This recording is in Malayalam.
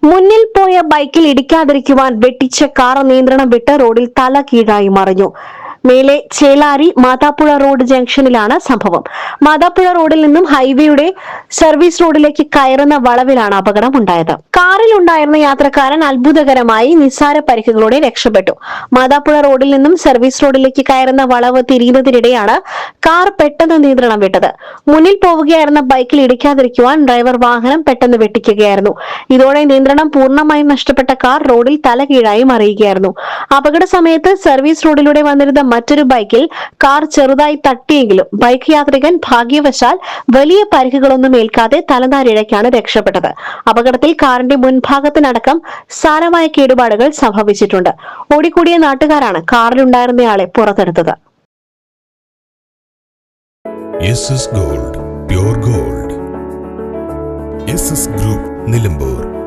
മുന്നിൽ പോയ ബൈക്കിൽ ഇടിക്കാതിരിക്കുവാൻ വെട്ടിച്ച കാർ നിയന്ത്രണം വിട്ട് റോഡിൽ തല കീഴായി മറിഞ്ഞു. മേലെ ചേലാരി മാതാപ്പുഴ റോഡ് ജംഗ്ഷനിലാണ് സംഭവം. മാതാപ്പുഴ റോഡിൽ നിന്നും ഹൈവേയുടെ സർവീസ് റോഡിലേക്ക് കയറുന്ന വളവിലാണ് അപകടം ഉണ്ടായത്. കാറിലുണ്ടായിരുന്ന യാത്രക്കാരൻ അത്ഭുതകരമായി നിസ്സാര പരിക്കുകളോടെ രക്ഷപ്പെട്ടു. മാതാപ്പുഴ റോഡിൽ നിന്നും സർവീസ് റോഡിലേക്ക് കയറുന്ന വളവ് തിരിയുന്നതിനിടെയാണ് കാർ പെട്ടെന്ന് നിയന്ത്രണം വിട്ടത്. മുന്നിൽ പോവുകയായിരുന്ന ബൈക്കിൽ ഇടിക്കാതിരിക്കുവാൻ ഡ്രൈവർ വാഹനം പെട്ടെന്ന് വെട്ടിക്കുകയായിരുന്നു. ഇതോടെ നിയന്ത്രണം പൂർണ്ണമായും നഷ്ടപ്പെട്ട കാർ റോഡിൽ തല കീഴായി മറിയുകയായിരുന്നു. അപകട സമയത്ത് സർവീസ് റോഡിലൂടെ വന്നിരുന്ന മറ്റൊരു ബൈക്കിൽ കാർ ചെറുതായി തട്ടിയെങ്കിലും ബൈക്ക് യാത്രികൻ ഭാഗ്യവശാൽ വലിയ പരിക്കുകളൊന്നും ഏൽക്കാതെ തലനാരിഴയ്ക്കാണ് രക്ഷപ്പെട്ടത്. അപകടത്തിൽ കാറിന്റെ മുൻഭാഗത്തിനടക്കം സാരമായ കേടുപാടുകൾ സംഭവിച്ചിട്ടുണ്ട്. ഓടിക്കൂടിയ നാട്ടുകാരാണ് കാറിലുണ്ടായിരുന്നയാളെ പുറത്തെടുത്തത്. Gold, pure gold. Group Nilambur.